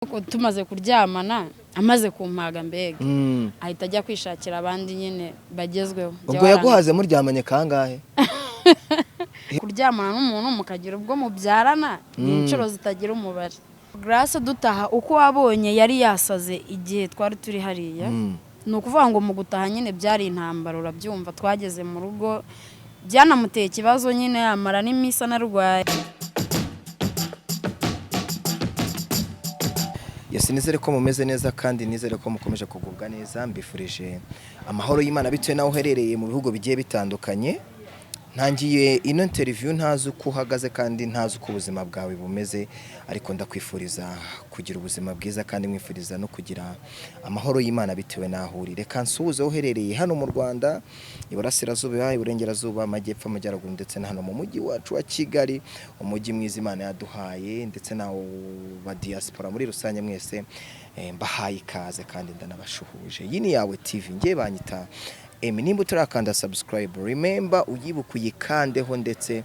tumaze kuryamana amaze kumpaga mbega ahita ajya kwishakira abandi nyine bagezweho. Ubwo yaguhaze muryamanye kangahe? Kuryamana n'umuntu mukagira ubwo mubyarana ni inshuro zitagira umubare. Grace dutaha uko wabonye yari yasaze igihe twari turi hariya. Ni ukuvuga ngo mu gutaha nyine byari intambara, urabyumva. Twageze mu rugo byanamuteye ikibazo nyine, amara n'imisa narwaye. Yesi, nizere ko mumeze neza kandi nizere ko mukomeje kugubwa neza. Mbifurije amahoro y'Imana bitewe naho uherereye mu bihugu bigiye bitandukanye. Ntangiye ino interview ntazi uko uhagaze kandi ntazi uko ubuzima bwawe bumeze, ariko ndakwifuriza kugira ubuzima bwiza kandi mwifuriza no kugira amahoro y'Imana bitewe naho uri. Reka nsuhuze uherereye hano mu Rwanda, Iburasirazuba, Iburengerazuba, Amajyepfo, Amajyaruguru ndetse na hano mu mujyi wacu wa Kigali, umujyi mwiza Imana yaduhaye, ndetse nawo ba diaspora muri rusange mwese mbahaye ikaze kandi ndanabashuhuje. Iyi ni yawe TV, ngiye banyita nimba utarakanda subscribe, remember uyibuka uyikandeho ndetse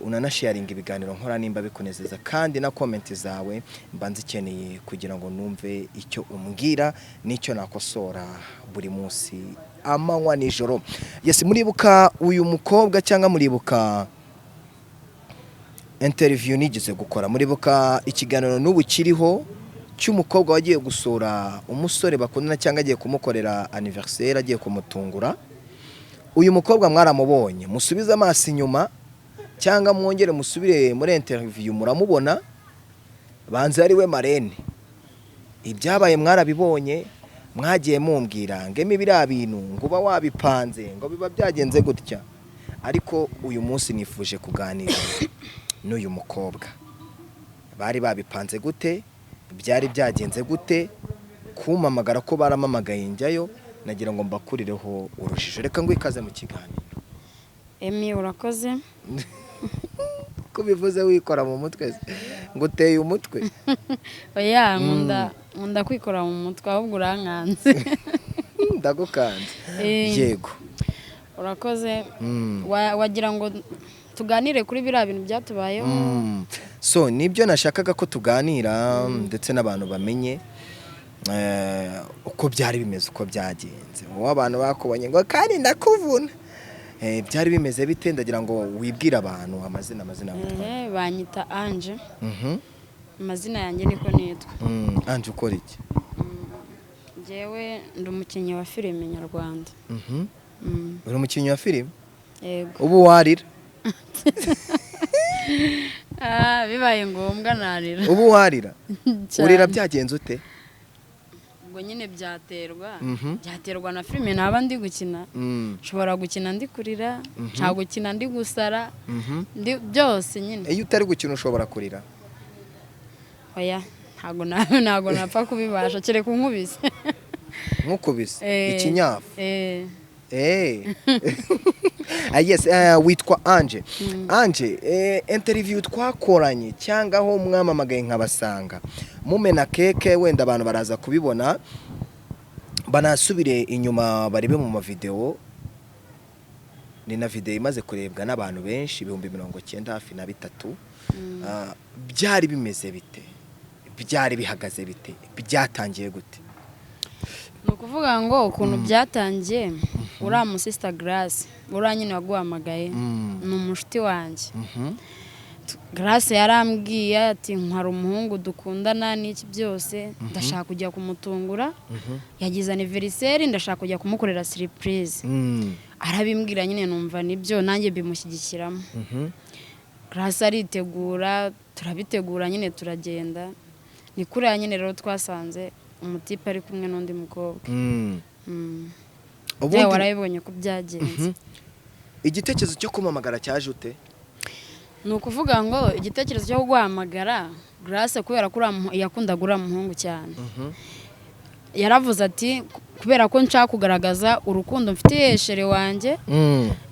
unanasharinga ibiganiro nkora nimba bikunezeza, kandi na comment zawe mba nzikeneye kugira ngo numve icyo umbwira n'icyo nakosora buri munsi amanywa nijoro. Yes, muribuka uyu mukobwa cyangwa muribuka interview nigeze gukora, muribuka ikiganiro n'ubu kiriho cy'umukobwa wagiye gusura umusore bakundana cyangwa agiye kumukorera anniversaire, agiye kumutungura. Uyu mukobwa mwaramubonye, musubize amaso inyuma cyangwa mwongere musubire muri interview muramubona, banze ari we marene. Ibyabaye mwarabibonye, mwagiye mumbwira ngeme biriya bintu ngo uba wabipanze ngo biba byagenze gutya, ariko uyu munsi nifuje kuganira n'uyu mukobwa. Bari babipanze gute? Byari byagenze gute? Kumamagara ko baramamagaye njyayo, nagira ngo mbakurireho urushije. Reka ngo ikaze mu kiganiro. Emi, urakoze. Ko bivuze wikora mu mutwe ngo uteye umutwe? Oya, nkunda kwikora mu mutwe, ahubwo urankanze. Ndagukanze. Yego. Urakoze. Wagira ngo tuganire kuri biriya bintu byatubayeho. So nibyo nashakaga ko tuganira ndetse n'abantu bamenye uko byari bimeze, uko byagenze. Wowe abantu bakubonye ngo kandi ndakuvuna, byari bimeze bite? Ndagira ngo wibwire abantu amazina yawe. Banyita Ange. Amazina yanjye niko nitwa. Ange, ukora iki? Njyewe ndi umukinnyi wa filime nyarwanda. Uri umukinnyi wa filime? Yego. Ubu warira? Bibaye ngombwa narira. Ubu warira? Urira byagenze ute? Ubwo nyine byaterwa na filime naba ndi gukina. Nshobora gukina ndi kurira, nshaka gukina ndi gusara, byose nyine. Iyo utari gukina ushobora kurira? Oya, ntago napfa kubibasha, kereka unkubise. Nkukubise ikinyafu? Yes, witwa Ange. Ange, interview twakoranye cyangwa aho mwamamagaye nkabasanga mumena keke, wenda abantu baraza kubibona banasubire inyuma barebe mu mavideo. Ni na video imaze kurebwa n'abantu benshi 90 hafi na 3. Byari bimeze bite? Byari bihagaze bite? Byatangiye gute? Nukuvuga ngo ukuntu byatangiye, uriya mu sister Grace uriya nyine waguhamagaye ni umushuti wanjye. Grace yarambwiye ati hari umuhungu dukundana n'iki byose, ndashaka kujya kumutungura, yagize anniversaire, ndashaka kujya kumukorera surprise. Arabimbwira nyine numva nibyo, nanjye bimushyigikiramo. Grace aritegura, turabitegura nyine turagenda. Ni kuri ya nyine rero twasanze umutipe ari kumwe n'undi mukobwa. Ubundi warayibonye ko byagenze. Igitekerezo cyo kumamagara cyaje ute? Ni ukuvuga ngo igitekerezo cyo guhamagara Grace kubera ko yakundaga uriya muhungu cyane. Yaravuze ati kubera ko nshaka kugaragaza urukundo mfitiye shere wanjye,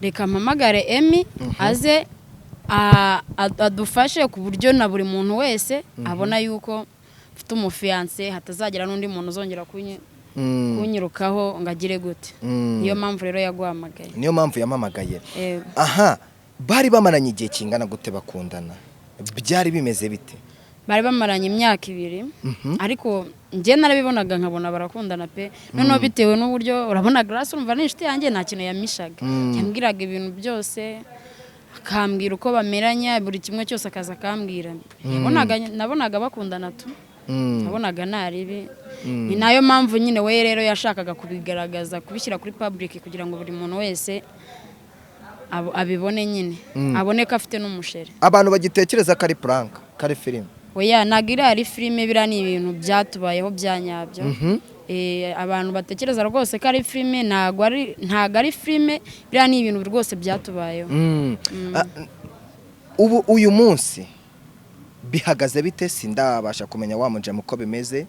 reka mpamagare Emi aze adufashe ku buryo na buri muntu wese abona yuko mfite umufiance, hatazagira n'undi muntu uzongera kunyirukaho ngo agire gute. Niyo mpamvu rero yaguhamagaye. Niyo mpamvu yamamagaye. Aha, bari bamaranye igihe kingana gute bakundana? Byari bimeze bite? bari bamaranye imyaka 2 ariko njye narabibonaga nkabona barakundana pe noneho bitewe n'uburyo urabona Grace urumva n'inshuti yanjye nta kintu yamishaga yambwiraga ibintu byose akambwira uko bameranya buri kimwe cyose akaza akambwira nabonaga bakundana tu nabonaga naribi ni nayo mpamvu nyine we rero yashakaga kubigaragaza kubishyira kuri public kugira ngo buri muntu wese abibone nyine abone ko afite n'umusheri abantu bagitekereza ko ari prank kari filime oya nagira ari filime bira ni ibintu byatubayeho byanyabyo abantu batekereza rwose ko ari filime ntago ari filime bira ni ibintu rwose byatubayeho ubu uyu munsi bihagaze bite sindabasha kumenya wa mujama uko bimeze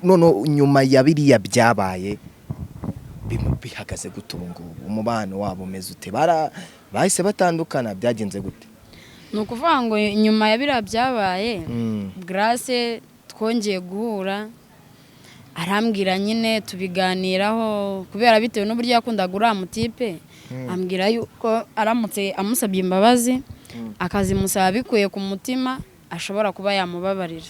none nyuma ya biriya byabaye bihagaze gute ubu ngubu umubano wabo umeze ute bahise batandukana byagenze gute ni ukuvuga ngo nyuma ya biriya byabaye Grace twongeye guhura arambwira nyine tubiganiraho kubera bitewe n'uburyo yakundaga uriya mutipe ambwira yuko aramutse amusabye imbabazi akazimusaba bikuye ku mutima ashobora kuba yamubabarira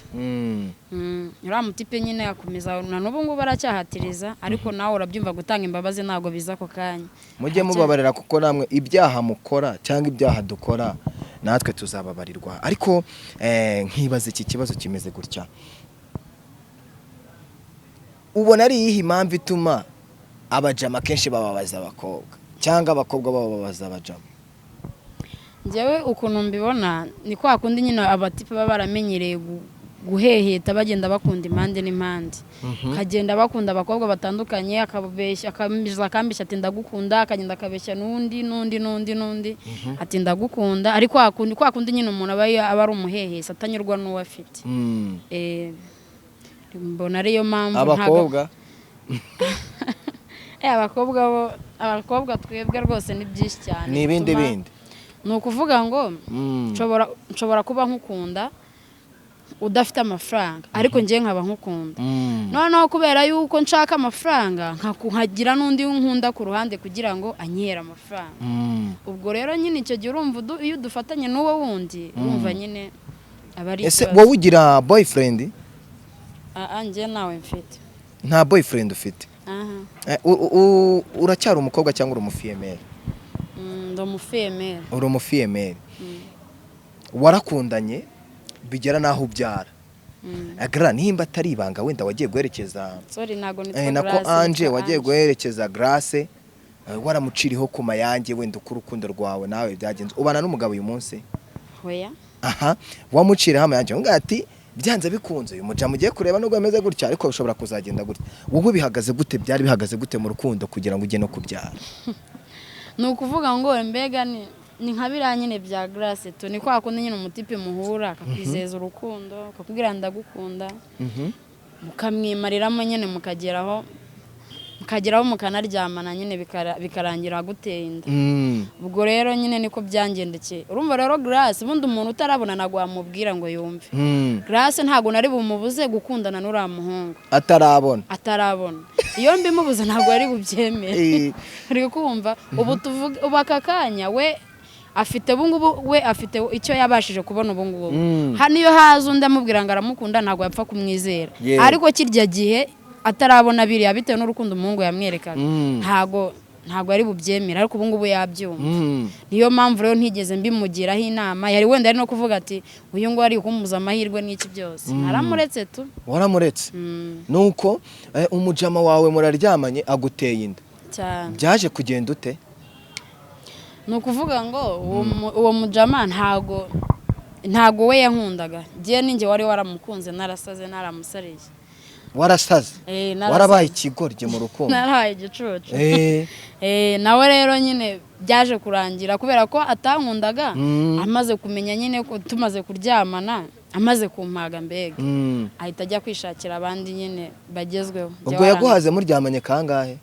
uriya mutipe nyine yakomeza na n'ubu ngubu aracyahatiriza ariko nawe urabyumva gutanga imbabazi ntabwo biza ako kanya mujye mubabarira kuko namwe ibyaha mukora cyangwa ibyaha dukora natwe tuzababarirwa ariko nkibaza iki kibazo kimeze gutya ubona ari iyihe impamvu ituma abajama kenshi bababaza abakobwa cyangwa abakobwa bababaza abajama njyewe ukuntu mbibona ni kwa kundi nyine abatipe baba baramenyereye guheheta bagenda bakunda impande n'impande kagenda bakunda abakobwa batandukanye akabeshya akambishya ati ndagukunda akagenda akabeshya n'undi ati ndagukunda ariko kwa kundi nyine umuntu aba ari umuhehesa atanyurwa n'uwo afite mbona ariyo mpamvu abakobwa abakobwa twebwe rwose ni byinshi cyane n'ibindi ni ukuvuga ngo nshobora kuba nkukunda udafite amafaranga ariko njye nkaba nkukunda noneho kubera yuko nshaka amafaranga nkagira n'undi nkunda ku ruhande kugira ngo anyere amafaranga ubwo rero nyine icyo gihe urumva iyo dufatanye n'uwo wundi urumva nyine aba ari ese wowe ugira boyfriend njye nawe mfite nta boyfriend ufite uracyari umukobwa cyangwa uri umufiyemeri uri umufiyemeri warakundanye bigera naho ubyara agra nimba atari ibanga wenda wagiye guherekeza nako Ange wagiye guherekeza Grace waramuciriho ku mayange wenda uko urukundo rwawe nawe byagenze ubana n'umugabo uyu munsi hoya wamuciriho amayange ngo ati byanze bikunze uyu mujama ugiye kureba nubwo ameze gutya ariko bishobora kuzagenda gutya wowe bihagaze gute byari bihagaze gute mu rukundo kugira ngo ujye no kubyara ni ukuvuga ngo mbega ni nka biriya nyine bya Grace ni kwa kundi nyine umutipe muhura akakwizeza urukundo akakubwira ndagukunda mukamwimariramo nyine mukageraho mukanaryamana nyine bikarangira guteye inda ubwo rero nyine niko byangendekeye urumva rero Grace ubundi umuntu utarabona nagwa wamubwira ngo yumve Grace ntago nari bumubuze gukundana n'uriya muhungu atarabona iyo mbimubuze ntago ari bubyemere uri kumva ubu aka kanya we afite bungubu we afite icyo yabashije kubona ubungubu hano iyo haza undi amubwira ngo aramukunda ntago yapfa kumwizera ariko kirya gihe atarabona biriya bitewe n'urukundo umuhungu yamwerekaga ntago ari bubyemera ariko ubungubu yabyumva niyo mpamvu rero ntigeze mbimugiraho inama yari wenda ari no kuvuga ati uyu ngo ari kumuza amahirwe n'iki byose naramuretse tu waramuretse nuko umujama wawe muraryamanye aguteye inda byaje kugenda ute ni ukuvuga ngo uwo mujama ntago we yankundaga ngiye ninjye wari waramukunze narasaze naramusariye warasaze warabaye ikigoryi mu rukundo narahaye igicucu nawe rero nyine byaje kurangira kubera ko atankundaga amaze kumenya nyine ko tumaze kuryamana amaze kumpaga mbega ahita ajya kwishakira abandi nyine bagezweho ubwo yaguhaze muryamanye kangahe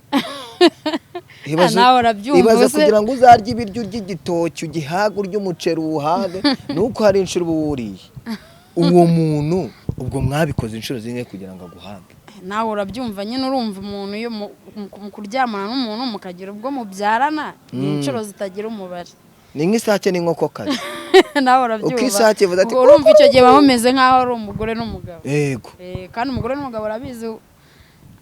ibaze kugira ngo uzarye ibiryo ry'igitoki ugihaga urya umuceri uwuhage nuko hari inshuro uba wuriye uwo muntu ubwo mwabikoze inshuro zingahe kugira ngo aguhage nawe urabyumva nyine urumva umuntu iyo mu kuryamana n'umuntu mukagira ubwo mubyarana ni inshuro zitagira umubare ni nk'isake n'inkokokazi nawe urabyumva ukishakiye vuga ati urumva icyo gihe bameze nk'aho ari umugore n'umugabo yego kandi umugore n'umugabo urabizi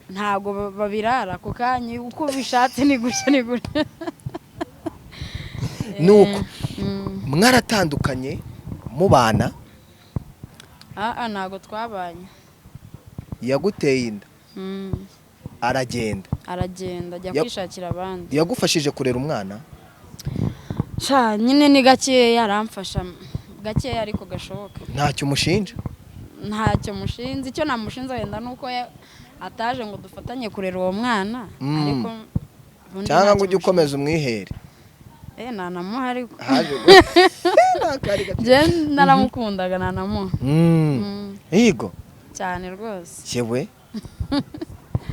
ntabwo babirara ako kanya uko bishatse ni gutya nuko mwaratandukanye mubana ntabwo twabanye yaguteye inda aragenda ajya kwishakira abandi yagufashije kurera umwana nyine ni gakeya aramfasha gakeya ariko gashoboka ntacyo umushinja ntacyo mushinze icyo namushinze wenda ni uko ataje ngo dufatanye kurera uwo mwana ariko cyangwa ngo ujye ukomeza umwihere ntanamuha ariko naramukundaga ntanamuha yego cyane rwose yewe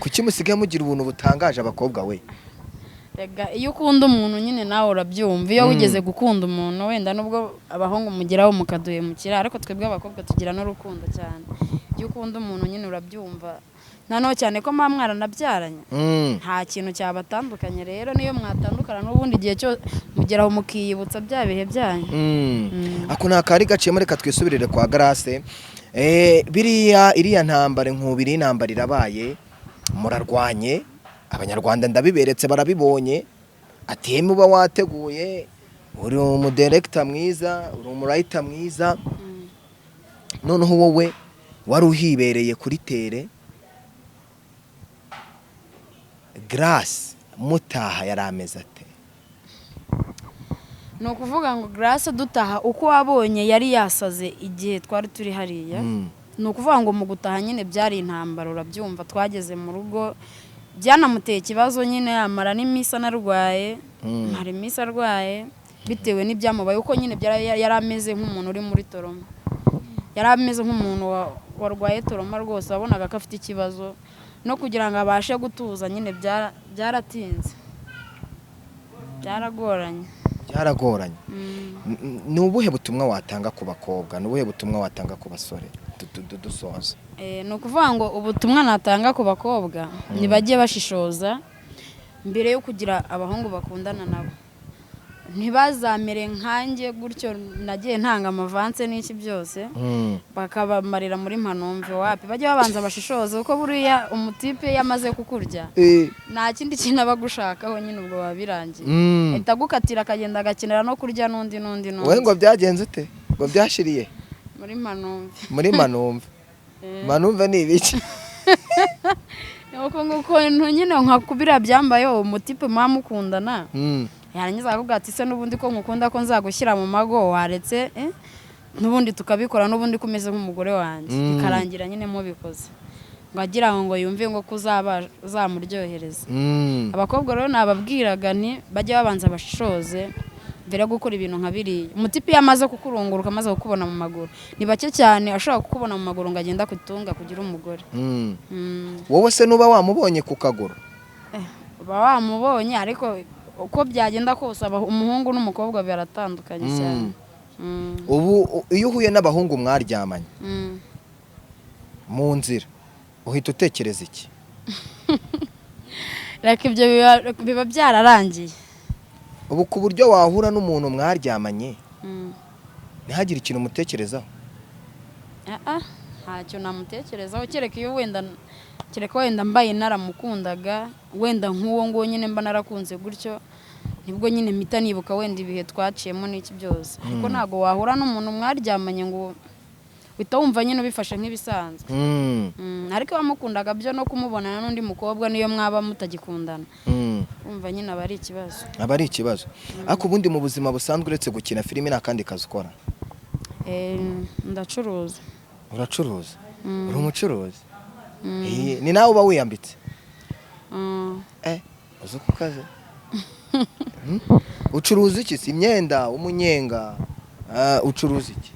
kuki musigaye mugira ubuntu butangaje abakobwa we iyo ukunda umuntu nyine nawe urabyumva iyo wigeze gukunda umuntu wenda nubwo abahungu mugeraho mukaduhemukira ariko twebwe abakobwa tugira n'urukundo cyane iyo ukunda umuntu nyine urabyumva noneho cyane ko mba mwaranabyaranye nta kintu cyabatandukanye rero niyo mwatandukana n'ubundi igihe cyo mugeraho mukiyibutsa bya bihe byanyu ako nta kari gaciyemo reka twisubirire kwa Grace iriya ntambara nkubiri intambara irabaye murarwanye abanyarwanda ndabiberetse barabibonye ati muba wateguye uri umudirector mwiza uri umurayita mwiza noneho wowe wari uhibereye kuri tere Grace mutaha yari ameze ate ni ukuvuga ngo Grace dutaha uko wabonye yari yasaze igihe twari turi hariya ni ukuvuga ngo mu gutaha nyine byari intambara urabyumva twageze mu rugo byanamuteye ikibazo nyine amara n'iminsi anarwaye hari iminsi arwaye bitewe n'ibyamubaye uko nyine yari ameze nk'umuntu uri muri toroma yari ameze nk'umuntu warwaye toroma rwose wabonaga ko afite ikibazo no kugira ngo abashe gutuza nyine byaratinze byaragoranye ni ubuhe butumwa watanga ku bakobwa ni ubuhe butumwa watanga ku basore dusoza ni ukuvuga ngo ubutumwa natanga ku bakobwa ntibajye bashishoza mbere yo kugira abahungu bakundana nabo ntibazamere nkanjye gutyo nagiye ntanga amavanse n'iki byose bakabamarira muri Manombe wapi bajye babanza bashishoze kuko buriya umutipe yamaze kukurya nta kindi kintu aba gushakaho nyine ubwo babirangiye ahita agukatira akagenda agakenera no kurya n'undi wowe ngo byagenze ute ngo byashiriye muri Manombe Manombe ni ibiki nuko nyine nkakubira byambayeho umutipe mwamukundana yarangiza akakubwira ati se n'ubundi ko nkukunda ko nzagushyira mu mago waretse n'ubundi tukabikora n'ubundi kumeze nk'umugore wanjye bikarangira nyine mubikoze ngo agira ngo yumve ngo uzamuryohereza abakobwa rero nababwiraga nti bajye babanza bashishoze mbere yo gukora ibintu nka biriya umutipe iyo amaze kukurunguruka amaze kukubona mu maguru ni bake cyane ashobora kukubona mu maguru ngo agenda kutunga kugira umugore wowe se nuba wamubonye ku kaguru uba wamubonye ariko uko byagenda kose umuhungu n'umukobwa biratandukanye cyane ubu iyo uhuye n'abahungu mwaryamanye mu nzira uhita utekereza iki reka ibyo biba byararangiye ubu ku buryo wahura n'umuntu mwaryamanye ntihagire ikintu umutekerezaho ntacyo namutekerezaho kereka wenda mbaye naramukundaga wenda nk'uwo nguwo nyine mba narakunze gutyo nibwo nyine mpita nibuka wenda ibihe twaciyemo n'iki byose ariko ntabwo wahura n'umuntu mwaryamanye ngo uhita wumva nyine ubifashe nk'ibisanzwe ariko wamukundaga byo no kumubonana n'undi mukobwa niyo mwaba mutagikundana wumva nyine aba ari ikibazo ariko ubundi mu buzima busanzwe uretse gukina filime nta kandi kazi ukora ndacuruza uracuruza uri umucuruzi ni nawe uba wiyambitse uzi uko ukaze ucuruza iki si imyenda umunyenga ucuruza iki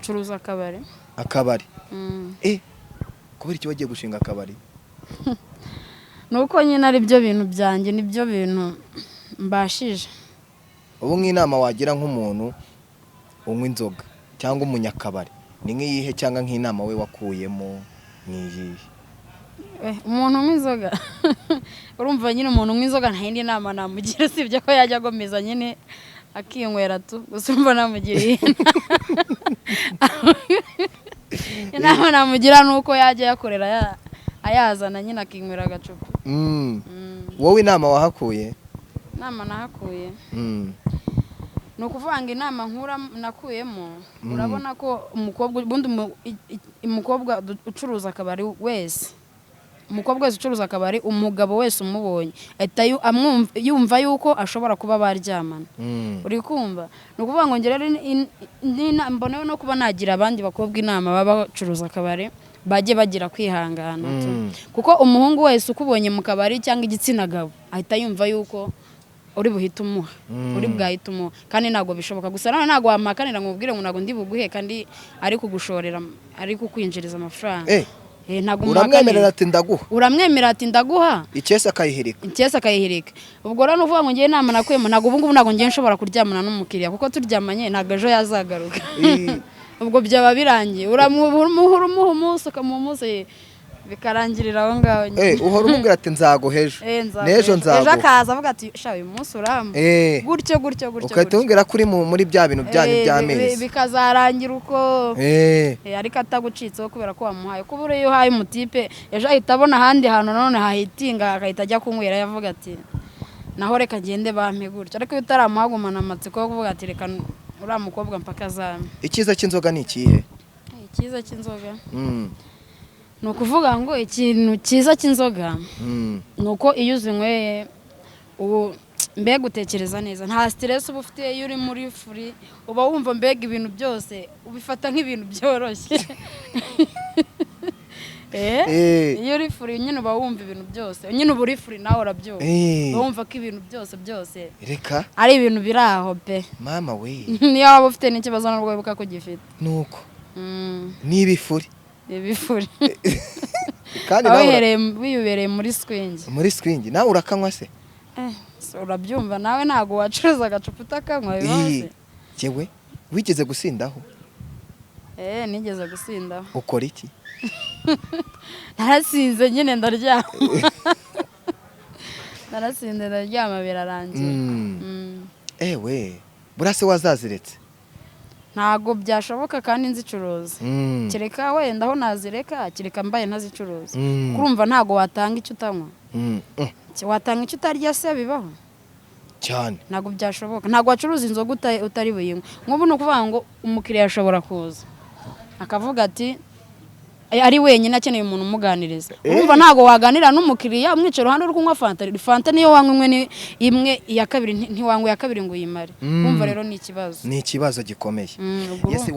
curuza akabari kubera iki wagiye gushinga akabari nuko nyine ari byo bintu byanjye nibyo bintu mbashije ubu nk'inama wagira nk'umuntu unywa inzoga cyangwa umunyakabari ni nk'iyihe cyangwa nk'inama we wakuyemo n'iyihe umuntu unywa inzoga urumva nyine umuntu unywa inzoga nta yindi nama namugira usibye ko yajya agomeza nyine akinywera tu gusa umva namugiriye inama namugira nuko yajya yakorera ayazana nyine akinywera agacupa. Wowe inama wahakuye? Inama nahakuye ni ukuvanga inama nkura nakuyemo. Urabona ko umukobwa ubundi umukobwa ucuruza akabari wese, umukobwa wese ucuruza akabari, umugabo wese umubonye ahita yumva yuko ashobora kuba baryamana. Uri kumva? Ni ukuvuga ngo ngere mbonewe no kuba nagira abandi bakobwa inama baba bacuruza akabari bajye bagira kwihangana kuko umuhungu wese ukubonye mu kabari cyangwa igitsina gabo ahita yumva yuko uri buhita umuha, uri bwahita umuha, kandi ntabwo bishoboka. Gusa nawe ntabwo wamakanira ngo ubwire ngo ntabwo ndi buguhe kandi ari kugushorera, ari kukwinjiriza amafaranga. Uramwemerera ati ndaguha? Uramwemerera ati ndaguha, icyese akayihirika. Ubwo rero nuvuga ngo ngiye inama nakuyemo, ntabwo ubu ngubu ntabwo ngiye nshobora kuryamana n'umukiriya kuko turyamanye ntabwo ejo yazagaruka. Ubwo byaba birangiye, uramuha umunsi ukamuha umunsi bikarangirira aho ngaho. Uhora umubwira ati nzaguha ejo, n'ejo nzaguha. Ejo akaza avuga ati sha uyu munsi uramba, gutyo ukahita umbwira ko uri muri bya bintu byanyu by'amezi, bikazarangira uko ariko atagucitseho kubera ko wamuhaye. Kuba uriyo uhaye umutipe ejo ahita abona ahandi hantu none hahitinga akahita ajya kunywera, yavuga ati naho reka ngende bampe gutyo. Ariko iyo utaramuhagumana amatsiko yo kuvuga ati reka uriya mukobwa mpaka azame. Icyiza cy'inzoga ni ikihe? Icyiza cy'inzoga ni ukuvuga ngo ikintu cyiza cy'inzoga ni uko iyo uzinyweye mbega utekereza neza, nta stress uba ufite. Iyo uri muri furi uba wumva mbega ibintu byose ubifata nk'ibintu byoroshye. Iyo uri furi nyine uba wumva ibintu byose, nyine uba uri furi nawe urabyumva, uba wumva ko ibintu byose reka ari ibintu biri aho pe. mama we, niyo waba ufite n'ikibazo n'ubwo wibuka ko ugifite nuko n'ibifuri kandi wiyubereye muri swing nawe urakanywa se? Urabyumva nawe ntabwo wacuruza agacupa utakanywa bibaze. Yewe wigeze gusindaho? Nigeze gusindaho. Ukora iki? Narasinze nyine ndaryama. Narasinze ndaryama birarangira. Ewe burase wazaziretse? Ntago byashoboka kandi nzicuruza. Kereka wenda aho nazireka, kereka mbaye ntazicuruza. Kurumva ntago watanga icyo utanywa. Watanga icyo utarya se bibaho? Cyane. Ntago byashoboka. Ntago wacuruza inzoga utari buyinywe. Nk'ubu no kuvuga ngo umukiriya ashobora kuza akavuga ati ari wenyine akeneye umuntu umuganiriza. Urumva ntago waganira n'umukiriya umwicara iruhande rw'unywa fanta niyo wanywe ni imwe iya kabiri ntiwanywe ya kabiri ngo uyimare. Urumva rero ni ikibazo. Ni ikibazo gikomeye. Yes,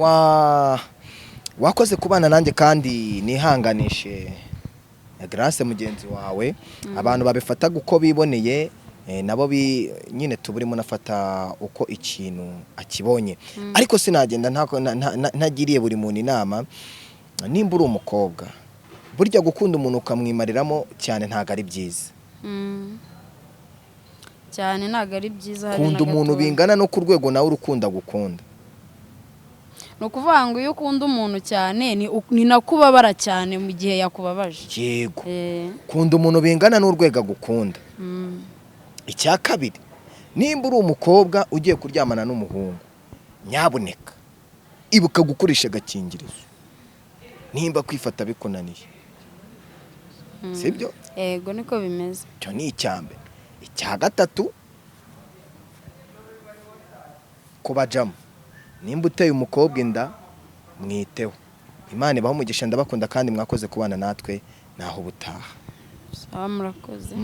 wakoze kubana nanjye kandi nihanganishe Grace mugenzi wawe. Abantu babifata uko biboneye nabo nyine tuburimo nafata uko ikintu akibonye. Ariko sinagenda ntagiriye buri muntu inama. Nimba uri umukobwa burya gukunda umuntu ukamwimariramo cyane ntago ari byiza. Cyane ntago ari byiza. Kunda umuntu bingana no ku rwego nawe urukunda gukunda. No kuvuga ngo iyo ukunda umuntu cyane ni nakubabara cyane mu gihe yakubabaje. Yego. Kunda umuntu bingana n'urwego gukunda. Icya kabiri, nimba uri umukobwa ugiye kuryamana n'umuhungu, nyabuneka ibuka gukoresha agakingirizo. Nimba kwifata bikunaniye. Sibyo? Yego niko bimeze. Cyo ni icyambe. Icya gatatu, kubajamo. Nimba uteye umukobwa inda mwiteho. Imana ibaho umugisha, ndabakunda kandi mwakoze kubana natwe naho butaha. Murakoze.